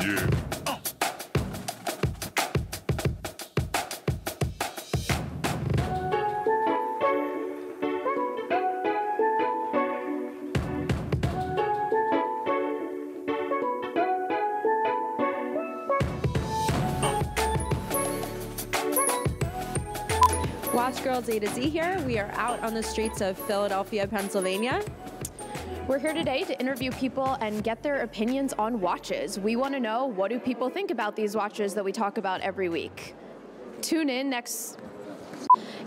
Yeah. Watch Girls A to Z here. We are out on the streets of Philadelphia, Pennsylvania. We're here today to interview people and get their opinions on watches. We want to know, what do people think about these watches that we talk about every week? Tune in next.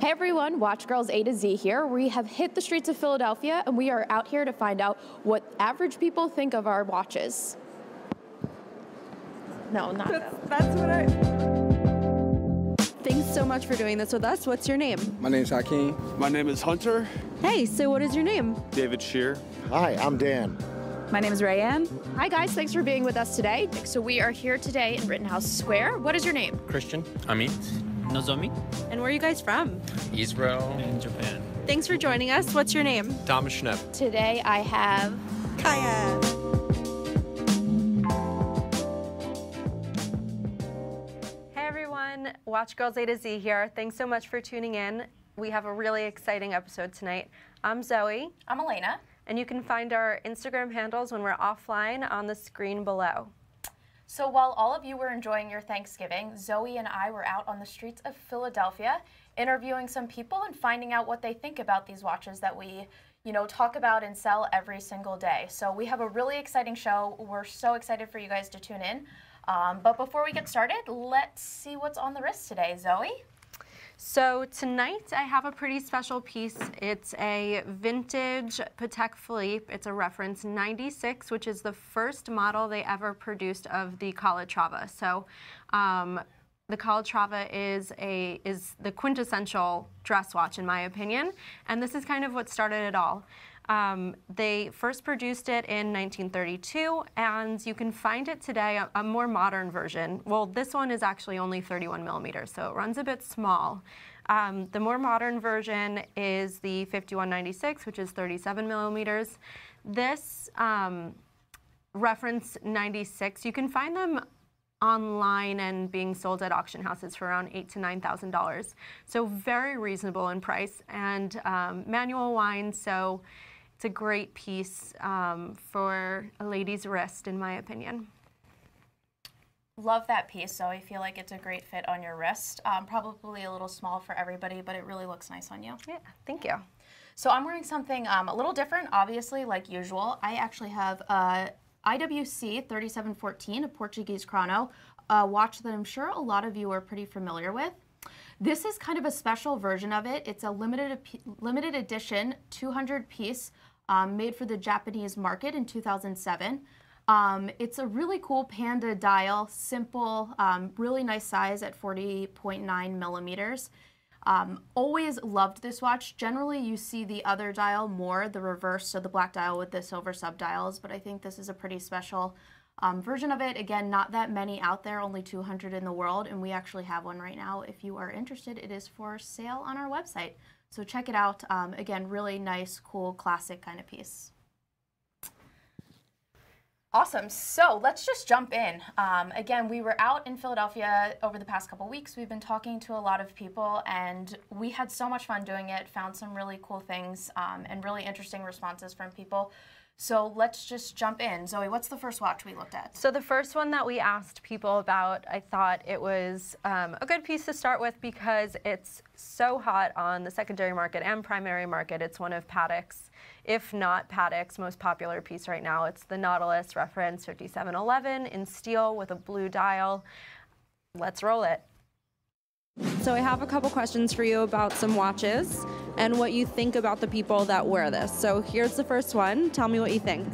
Hey everyone, Watch Girls A to Z here. We have hit the streets of Philadelphia and we are out here to find out what average people think of our watches. No, not that. That's what I... Thanks so much for doing this with us. What's your name? My name's Hakeem. My name is Hunter. Hey, so what is your name? David Shear. Hi, I'm Dan. My name is Rayanne. Hi guys, thanks for being with us today. So we are here today in Rittenhouse Square. What is your name? Christian. Amit. Nozomi. And where are you guys from? Israel and Japan. Thanks for joining us. What's your name? Thomas Schnepp. Today I have Kaya. Hey everyone, Watch Girls A to Z here. Thanks so much for tuning in. We have a really exciting episode tonight. I'm Zoe. I'm Alaina. And you can find our Instagram handles when we're offline on the screen below. So while all of you were enjoying your Thanksgiving, Zoe and I were out on the streets of Philadelphia interviewing some people and finding out what they think about these watches that we, talk about and sell every single day. So we have a really exciting show. We're so excited for you guys to tune in. But before we get started, let's see what's on the wrist today. Zoe? So tonight I have a pretty special piece. It's a vintage Patek Philippe. It's a reference 96, which is the first model they ever produced of the Calatrava. So the Calatrava is the quintessential dress watch in my opinion, and this is kind of what started it all. They first produced it in 1932, and you can find it today, a more modern version. Well, this one is actually only 31 millimeters, so it runs a bit small. The more modern version is the 5196, which is 37 millimeters. This reference 96, you can find them online and being sold at auction houses for around $8,000 to $9,000. So very reasonable in price, and manual wind, so it's a great piece for a lady's wrist, in my opinion. Love that piece, so I feel like it's a great fit on your wrist. Probably a little small for everybody, but it really looks nice on you. Yeah, thank you. So I'm wearing something a little different, obviously, like usual. I actually have IWC 3714, a Portuguese chrono, a watch that I'm sure a lot of you are pretty familiar with. This is kind of a special version of it. It's a limited edition 200 piece made for the Japanese market in 2007. It's a really cool panda dial, simple, really nice size at 40.9 millimeters. Always loved this watch. Generally, you see the other dial more, the reverse, so the black dial with the silver subdials, but I think this is a pretty special version of it. Again, not that many out there, only 200 in the world, and we actually have one right now. If you are interested, it is for sale on our website. So check it out. Again, really nice, cool, classic kind of piece. Awesome, so let's just jump in. Again, we were out in Philadelphia over the past couple weeks. We've been talking to a lot of people and we had so much fun doing it, found some really cool things and really interesting responses from people. So let's just jump in. Zoe, what's the first watch we looked at? So the first one that we asked people about, I thought it was a good piece to start with because it's so hot on the secondary market and primary market. It's one of Patek's, if not Patek's, most popular piece right now. It's the Nautilus reference 5711 in steel with a blue dial. Let's roll it. So I have a couple questions for you about some watches and what you think about the people that wear this. So here's the first one. Tell me what you think.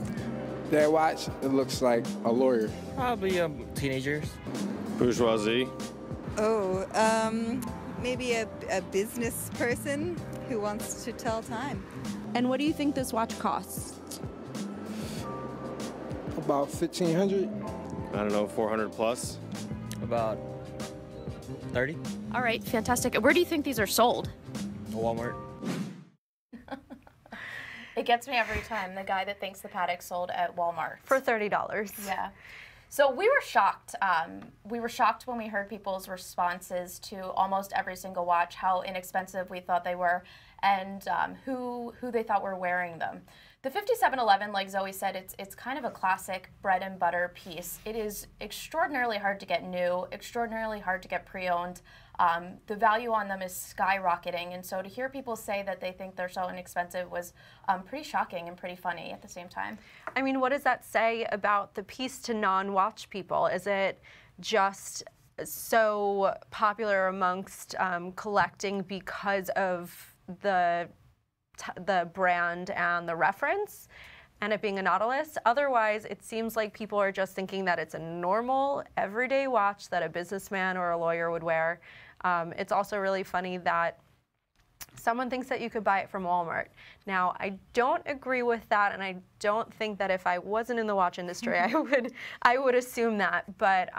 That watch, it looks like a lawyer. Probably teenagers. Bourgeoisie. Oh, maybe a business person who wants to tell time. And what do you think this watch costs? About $1,500. I don't know, 400 plus. About 30. All right, fantastic. Where do you think these are sold? Walmart. It gets me every time, the guy that thinks the Patek sold at Walmart. For $30. Yeah. So we were shocked. We were shocked when we heard people's responses to almost every single watch, how inexpensive we thought they were, and who they thought were wearing them. The 5711, like Zoe said, it's kind of a classic bread and butter piece. It is extraordinarily hard to get new, extraordinarily hard to get pre-owned. The value on them is skyrocketing, and so to hear people say that they think they're so inexpensive was pretty shocking and pretty funny at the same time. I mean, what does that say about the piece to non-watch people? Is it just so popular amongst collecting because of the brand and the reference and it being a Nautilus? Otherwise, it seems like people are just thinking that it's a normal, everyday watch that a businessman or a lawyer would wear. It's also really funny that someone thinks that you could buy it from Walmart. Now, I don't agree with that, and I don't think that if I wasn't in the watch industry, I would assume that. But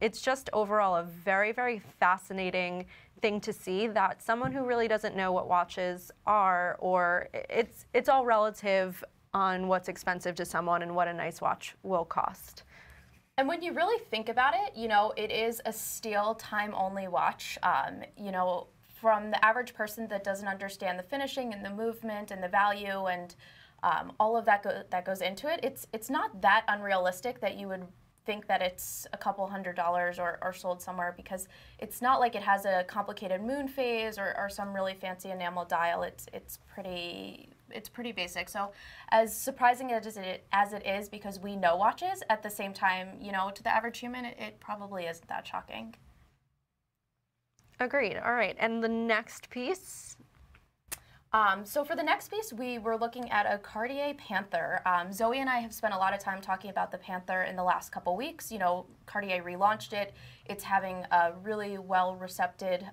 it's just overall a very, very fascinating thing to see, that someone who really doesn't know what watches are, or it's all relative on what's expensive to someone and what a nice watch will cost. And when you really think about it, you know, it is a steel time-only watch. You know, from the average person that doesn't understand the finishing and the movement and the value and all of that goes into it, it's not that unrealistic that you would think that it's a couple $100s or sold somewhere, because it's not like it has a complicated moon phase or some really fancy enamel dial. It's pretty basic. So as surprising as it is, because we know watches, at the same time, you know, to the average human, it probably isn't that shocking. Agreed. All right, and the next piece? So for the next piece, we were looking at a Cartier Panthere. Zoe and I have spent a lot of time talking about the Panthere in the last couple weeks. You know, Cartier relaunched it. It's having a really well-received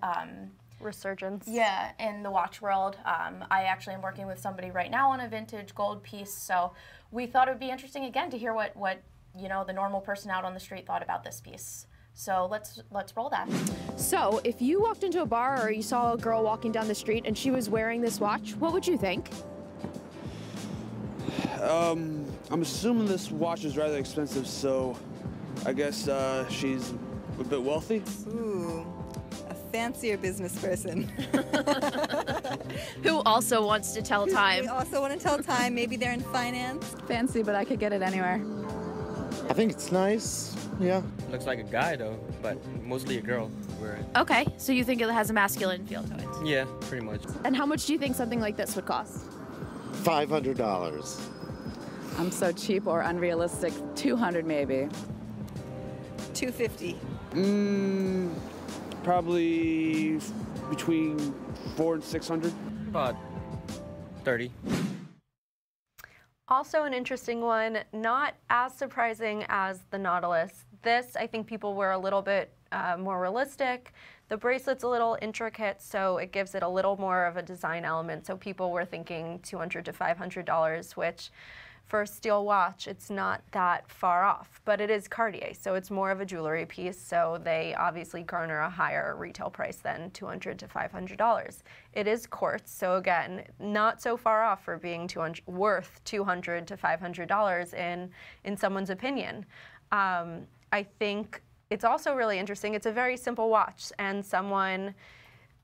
Resurgence. Yeah, in the watch world. I actually am working with somebody right now on a vintage gold piece, so we thought it would be interesting again to hear what you know, the normal person out on the street thought about this piece. So let's roll that. So if you walked into a bar or you saw a girl walking down the street and she was wearing this watch, what would you think? I'm assuming this watch is rather expensive, so I guess she's a bit wealthy. Ooh, a fancier business person. Who also wants to tell time. They also want to tell time. Maybe they're in finance. Fancy, but I could get it anywhere. I think it's nice, yeah. Looks like a guy though, but mostly a girl wearing it. Okay, so you think it has a masculine feel to it? Yeah, pretty much. And how much do you think something like this would cost? $500. I'm so cheap or unrealistic. 200 maybe. $250. Probably between $400 and $600. About 30. Also an interesting one, not as surprising as the Nautilus. This, I think people were a little bit more realistic. The bracelet's a little intricate, so it gives it a little more of a design element. So people were thinking $200 to $500, which for a steel watch, it's not that far off. But it is Cartier, so it's more of a jewelry piece, so they obviously garner a higher retail price than $200 to $500. It is quartz, so again, not so far off for being worth $200 to $500 in someone's opinion. I think it's also really interesting. It's a very simple watch, and someone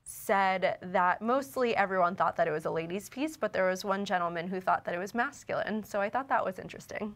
said that mostly everyone thought that it was a ladies' piece, but there was one gentleman who thought that it was masculine, so I thought that was interesting.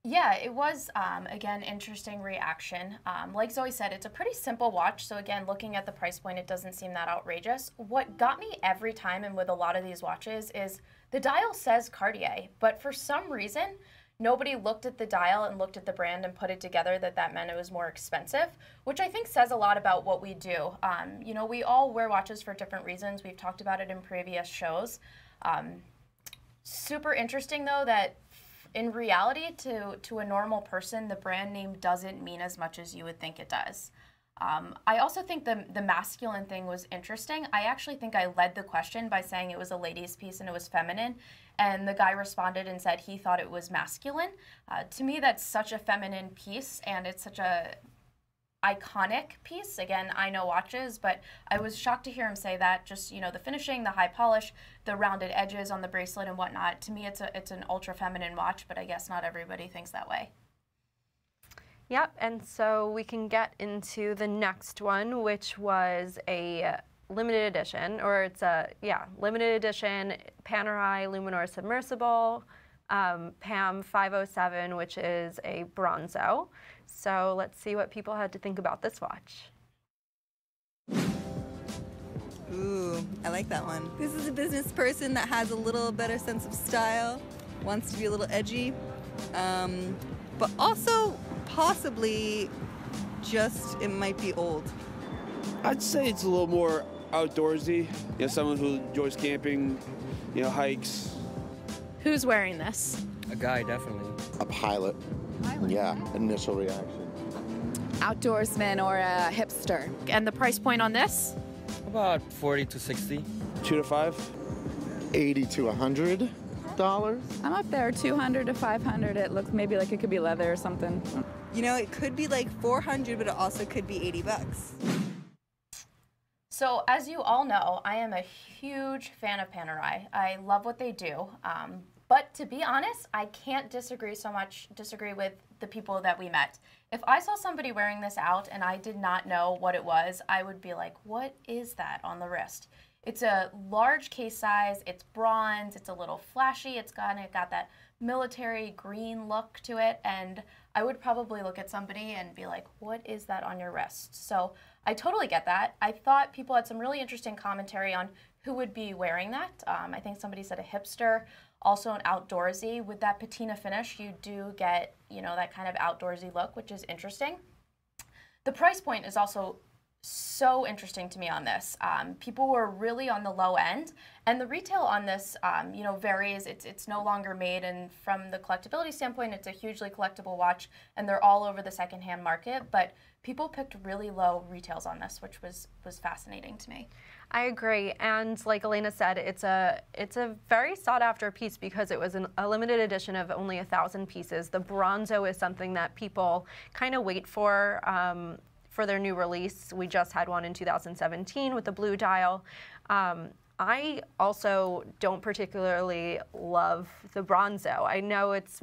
Yeah, it was, again, interesting reaction. Like Zoe said, it's a pretty simple watch, so again, looking at the price point, it doesn't seem that outrageous. What got me every time, and with a lot of these watches, is the dial says Cartier, but for some reason, nobody looked at the dial and looked at the brand and put it together that meant it was more expensive, which I think says a lot about what we do. You know, we all wear watches for different reasons. We've talked about it in previous shows. Super interesting, though, that in reality, to a normal person, the brand name doesn't mean as much as you would think it does. I also think the masculine thing was interesting. I actually think I led the question by saying it was a ladies' piece and it was feminine, and the guy responded and said he thought it was masculine. To me, that's such a feminine piece, and it's such a iconic piece. Again, I know watches, but I was shocked to hear him say that. Just, you know, the finishing, the high polish, the rounded edges on the bracelet and whatnot. To me, it's an ultra feminine watch, but I guess not everybody thinks that way. Yep, and so we can get into the next one, which was a limited edition, or it's a, limited edition Panerai Luminor Submersible PAM507, which is a bronzo. So let's see what people had to think about this watch. Ooh, I like that one. This is a business person that has a little better sense of style, wants to be a little edgy, but also possibly just it might be old. I'd say it's a little more outdoorsy. You know, someone who enjoys camping, you know, hikes. Who's wearing this? A guy, definitely. A pilot. Yeah, initial reaction. Outdoorsman or a hipster. And the price point on this? About 40 to 60. 2 to 5. $80 to $100. I'm up there, 200 to 500. It looks maybe like it could be leather or something. You know, it could be like 400, but it also could be 80 bucks. So as you all know, I am a huge fan of Panerai. I love what they do. But to be honest, I can't disagree with the people that we met. If I saw somebody wearing this out and I did not know what it was, I would be like, what is that on the wrist? It's a large case size, it's bronze, it's a little flashy, it's got that military green look to it, and I would probably look at somebody and be like, what is that on your wrist? So I totally get that. I thought people had some really interesting commentary on who would be wearing that. I think somebody said a hipster, also an outdoorsy. With that patina finish, you do get, you know, that kind of outdoorsy look, which is interesting. The price point is also so interesting to me on this. People were really on the low end, and the retail on this, you know, varies. It's no longer made, and from the collectability standpoint, it's a hugely collectible watch, and they're all over the secondhand market. But people picked really low retails on this, which was fascinating to me. I agree, and like Alaina said, it's a very sought after piece because it was a limited edition of only 1,000 pieces. The bronzo is something that people kind of wait for their new release. We just had one in 2017 with the blue dial. I also don't particularly love the bronzo. I know it's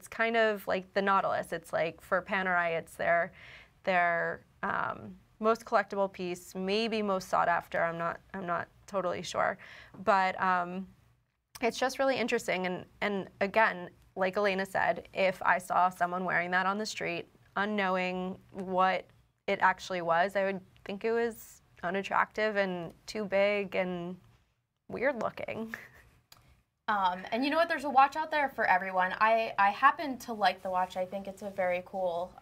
kind of like the Nautilus. It's like for Panerai, it's their most collectible piece, maybe most sought after. I'm not totally sure, but it's just really interesting. And again, like Alaina said, if I saw someone wearing that on the street, unknowing what it actually was, I would think it was unattractive and too big and weird looking. And you know what? There's a watch out there for everyone. I happen to like the watch. I think it's a very cool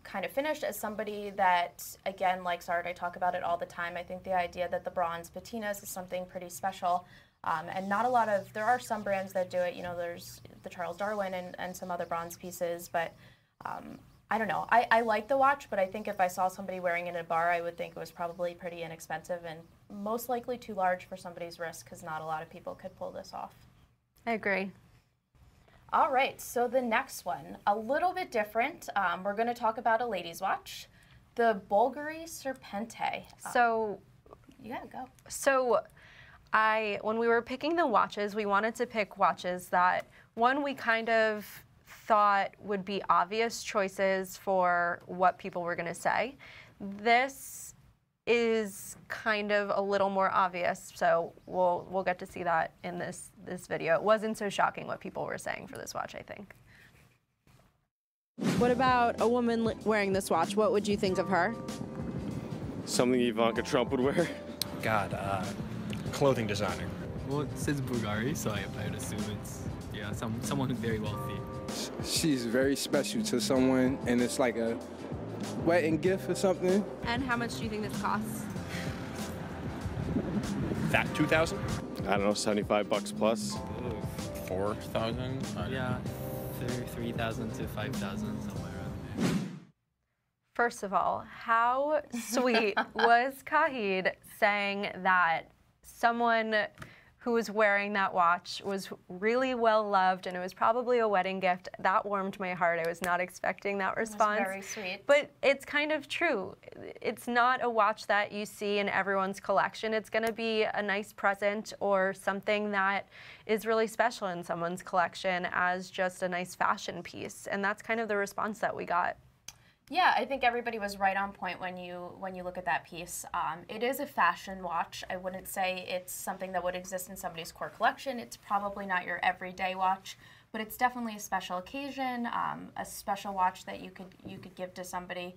kind of finish. As somebody that, again, likes art, I talk about it all the time. I think the idea that the bronze patinas is something pretty special. And not a lot of, there are some brands that do it. You know, there's the Charles Darwin and some other bronze pieces, but I don't know. I like the watch, but I think if I saw somebody wearing it in a bar, I would think it was probably pretty inexpensive and most likely too large for somebody's wrist because not a lot of people could pull this off. I agree. All right, so the next one, a little bit different. We're going to talk about a ladies' watch, the BVLGARI Serpenti. So, you gotta go. So, when we were picking the watches, we wanted to pick watches that, one, we kind of thought would be obvious choices for what people were going to say. This is kind of a little more obvious, so we'll get to see that in this video. It wasn't so shocking what people were saying for this watch, I think. What about a woman wearing this watch? What would you think of her? Something Ivanka Trump would wear. God, clothing designer. Well, it says BVLGARI, so I would assume it's someone who's very wealthy. She's very special to someone, and it's like a wedding gift or something. And how much do you think this costs? That 2,000? I don't know, $75 plus. 4,000? Yeah, 3,000 to 5,000, somewhere around there. First of all, how sweet was Kahid saying that someone who was wearing that watch was really well loved and it was probably a wedding gift? That warmed my heart. I was not expecting that response. That's very sweet. But it's kind of true. It's not a watch that you see in everyone's collection. It's going to be a nice present or something that is really special in someone's collection as just a nice fashion piece. And that's kind of the response that we got. Yeah, I think everybody was right on point when you look at that piece. It is a fashion watch. I wouldn't say it's something that would exist in somebody's core collection. It's probably not your everyday watch, but it's definitely a special occasion, a special watch that you could give to somebody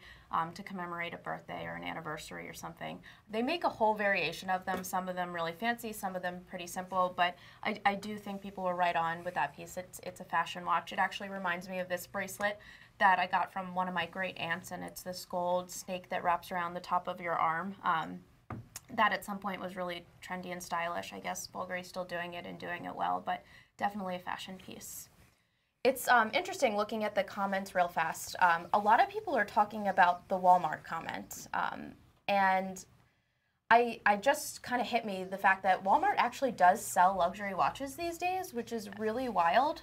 to commemorate a birthday or an anniversary or something. They make a whole variation of them. Some of them really fancy, some of them pretty simple. But I do think people were right on with that piece. It's a fashion watch. It actually reminds me of this bracelet that I got from one of my great aunts, and it's this gold snake that wraps around the top of your arm. That at some point was really trendy and stylish. I guess BVLGARI's still doing it and doing it well, but definitely a fashion piece. It's interesting looking at the comments real fast. A lot of people are talking about the Walmart comment, and I just kind of hit me the fact that Walmart actually does sell luxury watches these days, which is really wild.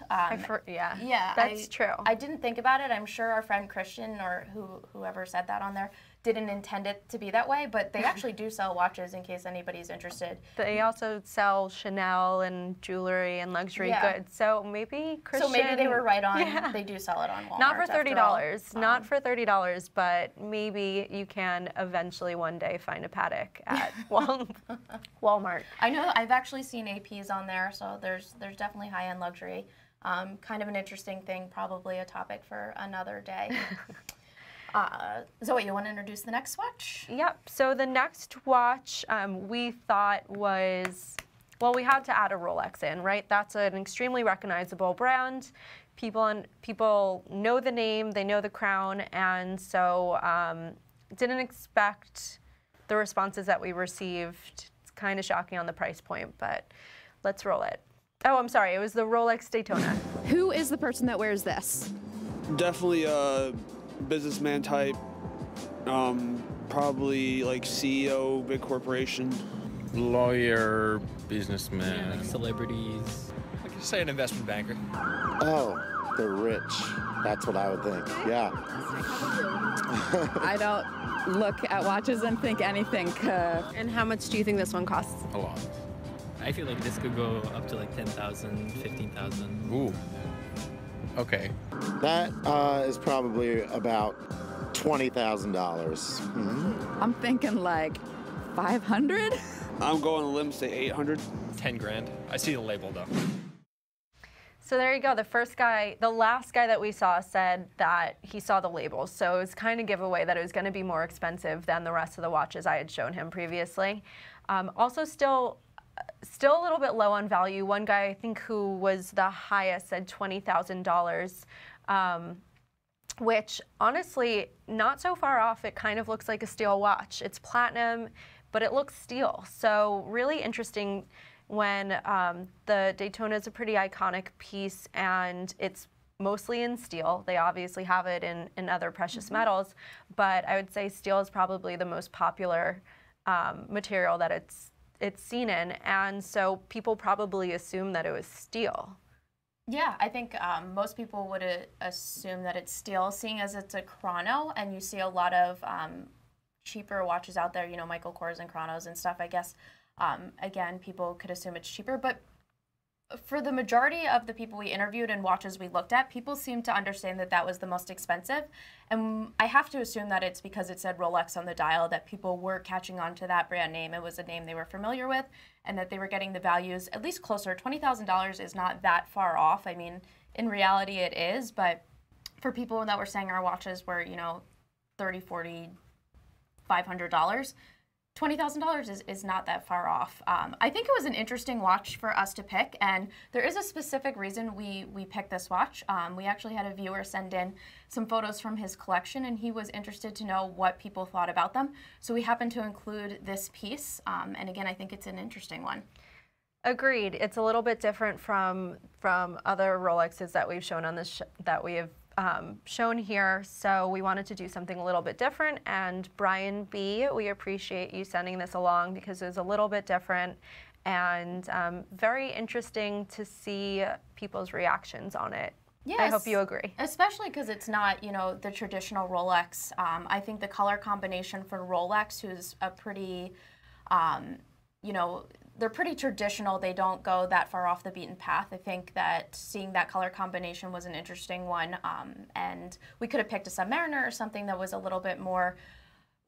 Yeah, that's true. I didn't think about it. I'm sure our friend Christian or whoever said that on there didn't intend it to be that way, but they actually do sell watches in case anybody's interested. They also sell Chanel and jewelry and luxury goods. So maybe Christian... So maybe they were right on. Yeah. They do sell it on Walmart. Not for $30. Not for $30, but maybe you can eventually one day find a Patek at Walmart. I know. I've actually seen APs on there, so there's definitely high-end luxury. Kind of an interesting thing, probably a topic for another day. Zoe, you want to introduce the next watch? Yep. So the next watch we thought was, well, we had to add a Rolex in, right? That's an extremely recognizable brand. People know the name, they know the crown, and so didn't expect the responses that we received. It's kind of shocking on the price point, but let's roll it. Oh, I'm sorry. It was the Rolex Daytona. Who is the person that wears this? Definitely a businessman type, probably like CEO, big corporation. Lawyer, businessman. Yeah, like celebrities. I could say an investment banker. Oh, they're rich. That's what I would think. Yeah. I don't look at watches and think anything. And how much do you think this one costs? A lot. I feel like this could go up to like 10,000, 15,000. Ooh. Okay. That is probably about $20,000. Mm-hmm. I'm thinking like 500. I'm going on a limb, say 800. 10 grand. I see the label though. So there you go. The last guy that we saw said that he saw the labels. So it was kind of giveaway that it was going to be more expensive than the rest of the watches I had shown him previously. Also still a little bit low on value. One guy, I think, who was the highest said $20,000, which honestly, not so far off. It kind of looks like a steel watch. It's platinum, but it looks steel. So really interesting when the Daytona is a pretty iconic piece and it's mostly in steel. They obviously have it in other precious metals, but I would say steel is probably the most popular material that it's seen in, and so people probably assume that it was steel. Yeah, I think most people would assume that it's steel, seeing as it's a chrono, and you see a lot of cheaper watches out there, you know, Michael Kors and chronos and stuff. I guess, again, people could assume it's cheaper, but for the majority of the people we interviewed and watches we looked at, people seemed to understand that that was the most expensive. And I have to assume that it's because it said Rolex on the dial that people were catching on to that brand name. It was a name they were familiar with and that they were getting the values at least closer. $20,000 is not that far off. I mean, in reality it is, but for people that were saying our watches were, you know, $30, $40, $500, $20,000 is not that far off. I think it was an interesting watch for us to pick, and there is a specific reason we picked this watch. We actually had a viewer send in some photos from his collection, and he was interested to know what people thought about them. So we happened to include this piece, and again, I think it's an interesting one. Agreed. It's a little bit different from other Rolexes that we've shown on this that we have shown here, so we wanted to do something a little bit different. And Brian B, we appreciate you sending this along because it was a little bit different and very interesting to see people's reactions on it. Yes, I hope you agree. Especially because it's not, you know, the traditional Rolex. I think the color combination for Rolex, who's a pretty, you know, they're pretty traditional. They don't go that far off the beaten path. I think that seeing that color combination was an interesting one, and we could have picked a Submariner or something that was a little bit more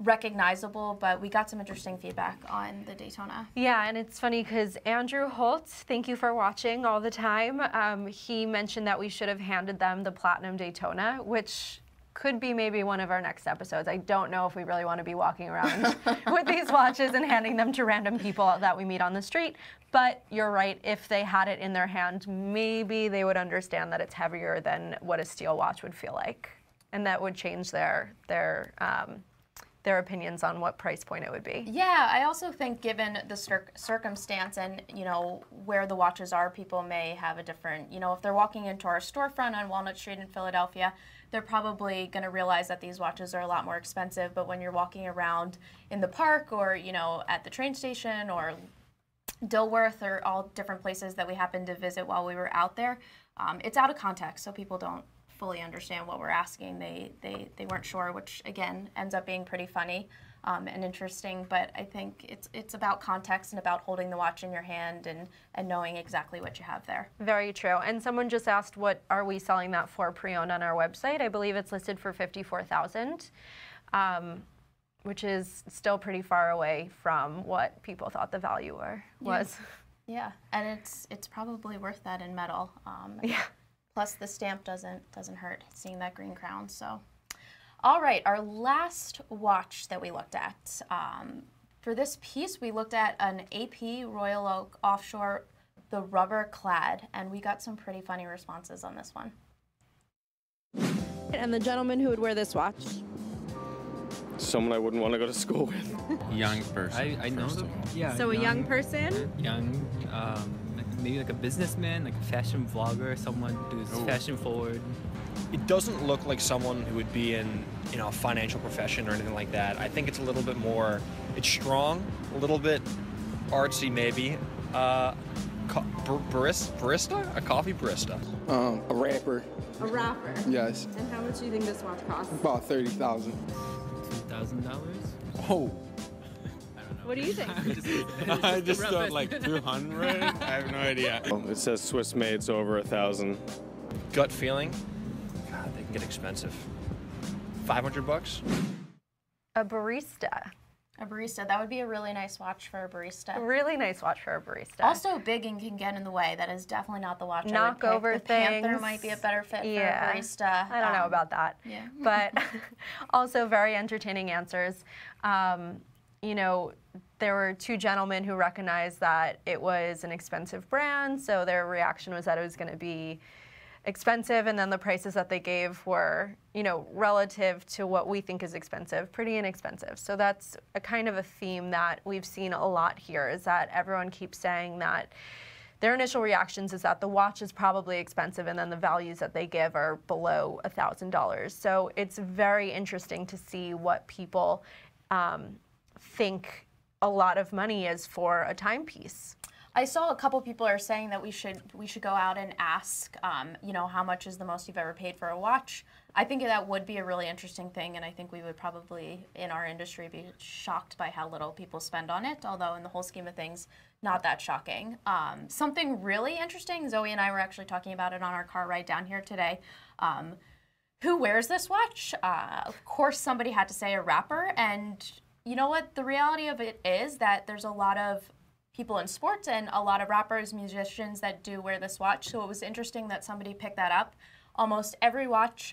recognizable, but we got some interesting feedback on the Daytona. Yeah, and it's funny because Andrew Holtz, thank you for watching all the time, he mentioned that we should have handed them the Platinum Daytona, which could be maybe one of our next episodes. I don't know if we really want to be walking around with these watches and handing them to random people that we meet on the street, but you're right, if they had it in their hand, maybe they would understand that it's heavier than what a steel watch would feel like, and that would change their opinions on what price point it would be. Yeah, I also think given the circumstance and, where the watches are, people may have a different, if they're walking into our storefront on Walnut Street in Philadelphia, they're probably going to realize that these watches are a lot more expensive, but when you're walking around in the park or, at the train station or Dilworth or all different places that we happened to visit while we were out there, it's out of context, so people don't fully understand what we're asking. They weren't sure, which again ends up being pretty funny and interesting, but I think it's about context and about holding the watch in your hand and knowing exactly what you have there. Very true. And someone just asked, what are we selling that for pre-owned on our website? I believe it's listed for $54,000, which is still pretty far away from what people thought the value was. Yeah, and it's probably worth that in metal. Yeah. Plus the stamp doesn't hurt, seeing that green crown. So, all right, our last watch that we looked at. For this piece, we looked at an AP Royal Oak Offshore, the rubber Clad, and we got some pretty funny responses on this one. And the gentleman who would wear this watch? Someone I wouldn't want to go to school with. Young person. I know them. Yeah. So a young person? Young, maybe like a businessman, like a fashion vlogger, someone who's fashion forward. It doesn't look like someone who would be in, a financial profession or anything like that. I think it's a little bit more, it's strong, a little bit artsy maybe. Barista? A coffee barista. A rapper. A rapper? Yes. And how much do you think this watch costs? About $30,000. $2,000? Oh. What do you think? I just thought like 200. I have no idea. It says Swiss made, so over 1,000. Gut feeling, God, they can get expensive. $500? A barista. A barista, that would be a really nice watch for a barista. Really nice watch for a barista. Also big and can get in the way. That is definitely not the watch Knock I would pick. over the things. Panther might be a better fit for a barista. I don't know about that. Yeah. But also very entertaining answers. There were two gentlemen who recognized that it was an expensive brand, so their reaction was that it was going to be expensive, and then the prices that they gave were, relative to what we think is expensive, pretty inexpensive. So that's a kind of a theme that we've seen a lot here, is that everyone keeps saying that their initial reactions is that the watch is probably expensive, and then the values that they give are below $1,000. So it's very interesting to see what people think a lot of money is for a timepiece. I saw a couple people are saying that we should go out and ask, how much is the most you've ever paid for a watch. I think that would be a really interesting thing, and I think we would probably, in our industry, be shocked by how little people spend on it, although in the whole scheme of things, not that shocking. Something really interesting, Zoe and I were actually talking about it on our car ride down here today. Who wears this watch? Of course, somebody had to say a rapper, and you know what? The reality of it is that there's a lot of people in sports and a lot of rappers, musicians that do wear this watch. So it was interesting that somebody picked that up. Almost every watch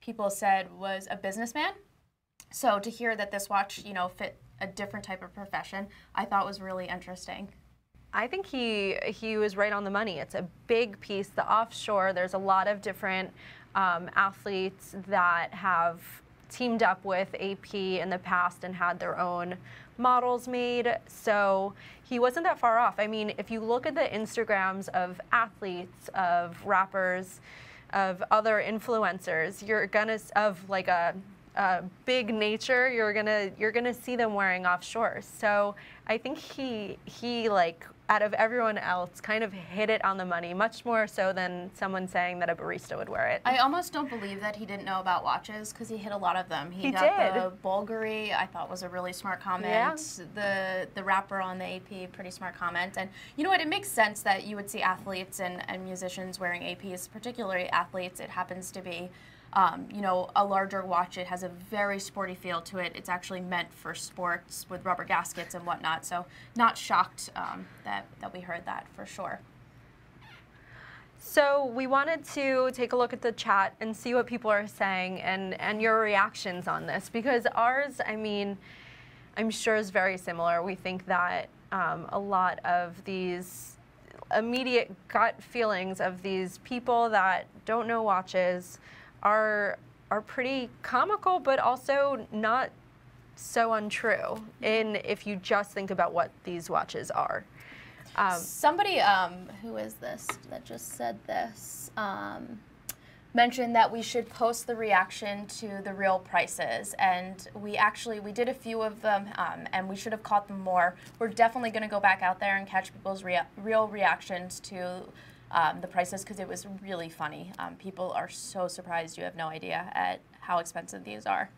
people said was a businessman. So to hear that this watch, fit a different type of profession, I thought was really interesting. I think he was right on the money. It's a big piece. The Offshore, there's a lot of different athletes that have teamed up with AP in the past and had their own models made, so he wasn't that far off. I mean, if you look at the Instagrams of athletes, of rappers, of other influencers, of like a big nature, you're gonna see them wearing Offshore. So I think he like out of everyone else, kind of hit it on the money, much more so than someone saying that a barista would wear it. I almost don't believe that he didn't know about watches because he hit a lot of them. He got did. The BVLGARI, I thought was a really smart comment. Yeah. The wrapper on the AP, pretty smart comment. And you know what, it makes sense that you would see athletes and musicians wearing APs, particularly athletes. It happens to be you know, a larger watch. It has a very sporty feel to it. It's actually meant for sports with rubber gaskets and whatnot. So not shocked that we heard that for sure. So we wanted to take a look at the chat and see what people are saying and your reactions on this, because ours, I mean, I'm sure is very similar. We think that a lot of these immediate gut feelings of these people that don't know watches are pretty comical, but also not so untrue if you just think about what these watches are. Somebody, who is this that just said this, mentioned that we should post the reaction to the real prices, and we did a few of them, and we should have caught them more. We're definitely going to go back out there and catch people's real reactions to the prices, because it was really funny. People are so surprised, you have no idea at how expensive these are.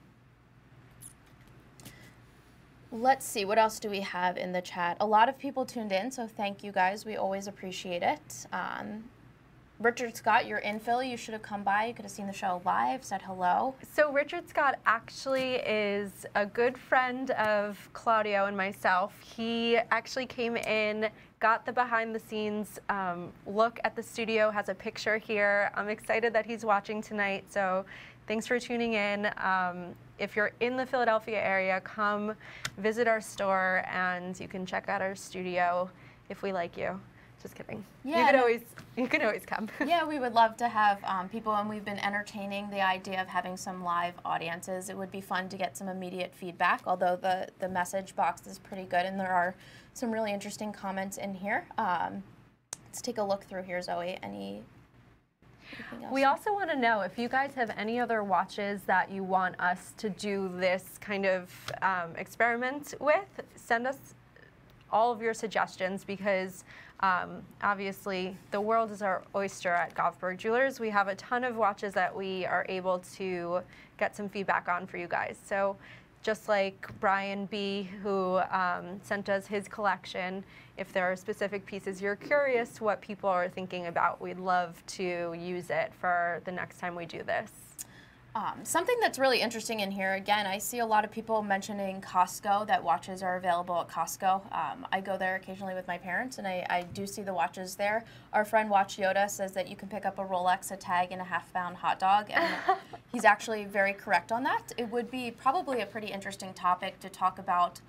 Let's see, what else do we have in the chat? A lot of people tuned in, so thank you guys. We always appreciate it. Richard Scott, you're in Philly. You should have come by. You could have seen the show live, said hello. So Richard Scott actually is a good friend of Claudio and myself. He actually came in, got the behind the scenes look at the studio, has a picture here. I'm excited that he's watching tonight, so thanks for tuning in. If you're in the Philadelphia area, come visit our store and you can check out our studio if we like you. Just kidding. Yeah, you can always come. Yeah, we would love to have people, and we've been entertaining the idea of having some live audiences. It would be fun to get some immediate feedback, although the message box is pretty good, and there are some really interesting comments in here. Let's take a look through here, Zoe. Anything else? We also want to know if you guys have any other watches that you want us to do this kind of experiment with. Send us all of your suggestions, because obviously the world is our oyster at Govberg Jewelers. We have a ton of watches that we are able to get some feedback on for you guys. So just like Brian B., who sent us his collection, if there are specific pieces you're curious what people are thinking about, we'd love to use it for the next time we do this. Something that's really interesting in here, again, I see a lot of people mentioning Costco, that watches are available at Costco. I go there occasionally with my parents, and I do see the watches there. Our friend Watch Yoda says that you can pick up a Rolex, a tag, and a half-pound hot dog, and he's actually very correct on that. It would be probably a pretty interesting topic to talk about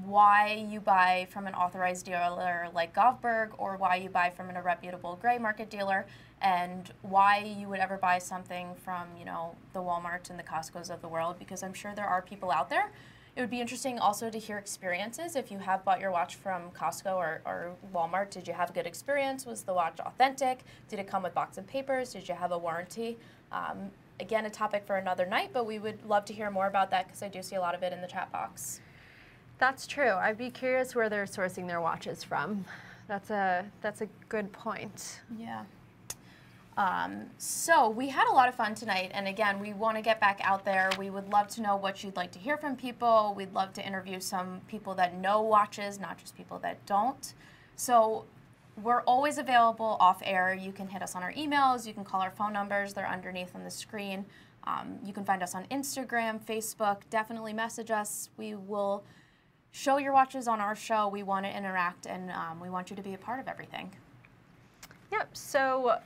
why you buy from an authorized dealer like Govberg, or why you buy from a reputable gray market dealer, and why you would ever buy something from, you know, the Walmarts and the Costcos of the world, because I'm sure there are people out there. It would be interesting also to hear experiences. If you have bought your watch from Costco or Walmart, did you have a good experience? Was the watch authentic? Did it come with box and papers? Did you have a warranty? Again, a topic for another night, but we would love to hear more about that, because I do see a lot of it in the chat box. That's true. I'd be curious where they're sourcing their watches from. That's a good point. Yeah. So we had a lot of fun tonight, and again, we want to get back out there. We would love to know what you'd like to hear from people. We'd love to interview some people that know watches, not just people that don't. So we're always available off air. You can hit us on our emails. You can call our phone numbers. They're underneath on the screen. You can find us on Instagram, Facebook. Definitely message us. We will show your watches on our show. We want to interact, and we want you to be a part of everything. Yep. So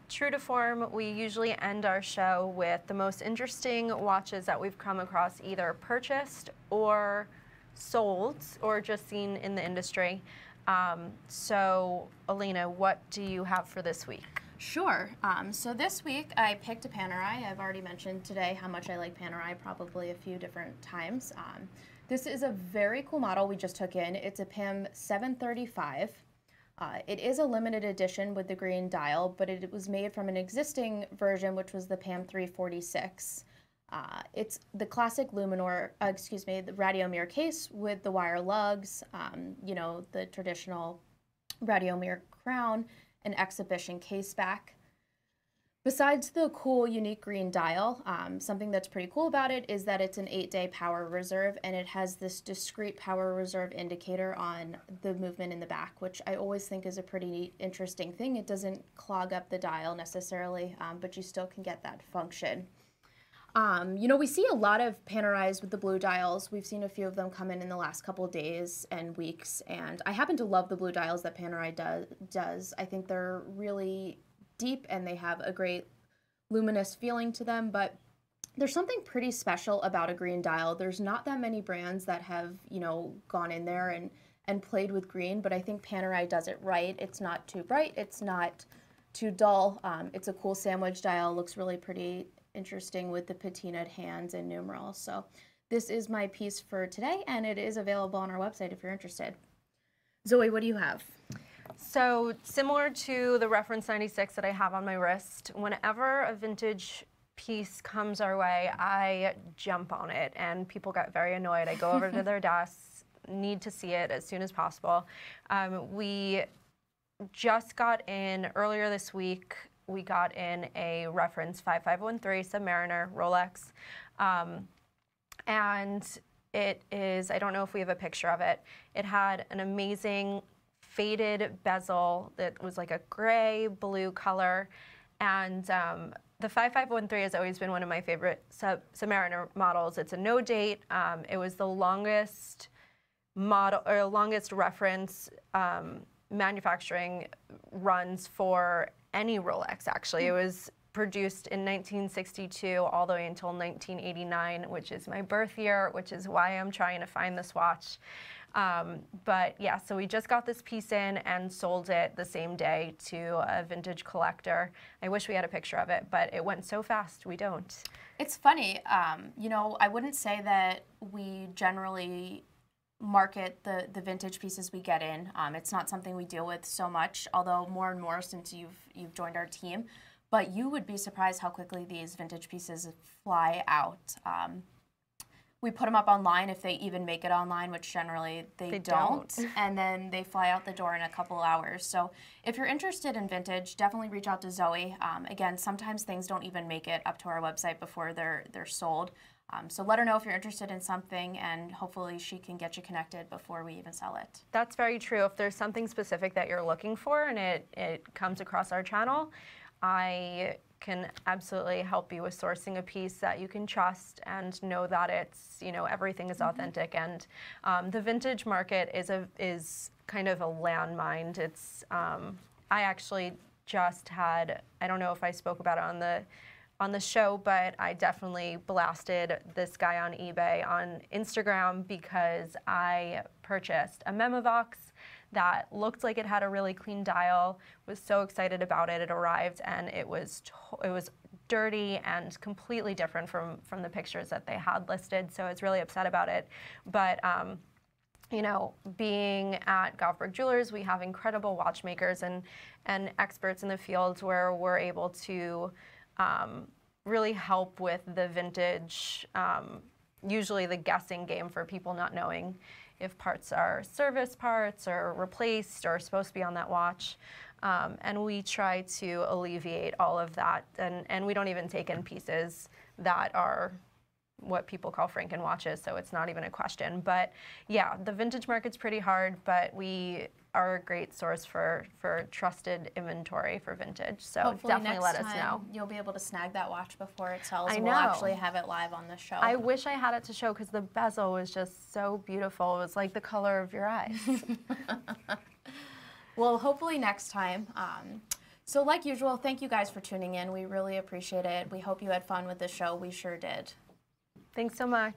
true to form, we usually end our show with the most interesting watches that we've come across, either purchased or sold or just seen in the industry. So, Alaina, what do you have for this week? Sure. So this week I picked a Panerai. I've already mentioned today how much I like Panerai, probably a few different times. This is a very cool model we just took in. It's a PAM507. It is a limited edition with the green dial, but it was made from an existing version, which was the PAM346. It's the classic Luminor, the Radiomir case with the wire lugs, you know, the traditional Radiomir crown, and exhibition case back. Besides the cool, unique green dial, something that's pretty cool about it is that it's an 8-day power reserve, and it has this discrete power reserve indicator on the movement in the back, which I always think is a pretty interesting thing. It doesn't clog up the dial necessarily, but you still can get that function. You know, we see a lot of Panerais with the blue dials. We've seen a few of them come in the last couple of days and weeks, and I happen to love the blue dials that Panerai does. I think they're really deep and they have a great luminous feeling to them, but there's something pretty special about a green dial. There's not that many brands that have, you know, gone in there and played with green, but I think Panerai does it right. It's not too bright, it's not too dull. It's a cool sandwich dial, looks really pretty interesting with the patinaed hands and numerals. So this is my piece for today, and it is available on our website if you're interested. Zoe, what do you have? So similar to the reference 96 that I have on my wrist, whenever a vintage piece comes our way, I jump on it, and people get very annoyed. I go over to their desks, need to see it as soon as possible. We just got in earlier this week. We got in a reference 5513 Submariner Rolex, and it is, I don't know if we have a picture of it. It had an amazing faded bezel that was like a gray blue color, and the 5513 has always been one of my favorite Submariner models. It's a no date. It was the longest model or longest reference manufacturing runs for any Rolex, actually. It was produced in 1962 all the way until 1989, which is my birth year, which is why I'm trying to find this watch. But yeah, so we just got this piece in and sold it the same day to a vintage collector. I wish we had a picture of it, but it went so fast, we don't. It's funny, you know, I wouldn't say that we generally market the vintage pieces we get in. It's not something we deal with so much, although more and more since you've joined our team. But you would be surprised how quickly these vintage pieces fly out. We put them up online if they even make it online, which generally they don't. And then they fly out the door in a couple hours. So if you're interested in vintage, definitely reach out to Zoe. Again, sometimes things don't even make it up to our website before they're sold. So let her know if you're interested in something, and hopefully she can get you connected before we even sell it. That's very true. If there's something specific that you're looking for and it comes across our channel, I can absolutely help you with sourcing a piece that you can trust and know that it's, you know, everything is authentic. And the vintage market is kind of a landmine. It's I actually just had, I don't know if I spoke about it on the show, but I definitely blasted this guy on eBay on Instagram because I purchased a Memovox that looked like it had a really clean dial, was so excited about it. It arrived and it was dirty and completely different from the pictures that they had listed, so I was really upset about it. But you know, being at Govberg Jewelers, we have incredible watchmakers and experts in the field where we're able to really help with the vintage, usually the guessing game for people not knowing if parts are service parts or replaced or supposed to be on that watch. And we try to alleviate all of that. And we don't even take in pieces that are what people call Franken watches, so it's not even a question. But yeah, the vintage market's pretty hard, but we are a great source for trusted inventory for vintage. So hopefully definitely let us know. You'll be able to snag that watch before it sells. I and know. We'll actually have it live on the show. I wish I had it to show because the bezel was just so beautiful. It was like the color of your eyes. Well, hopefully next time. So like usual, thank you guys for tuning in. We really appreciate it. We hope you had fun with the show. We sure did. Thanks so much.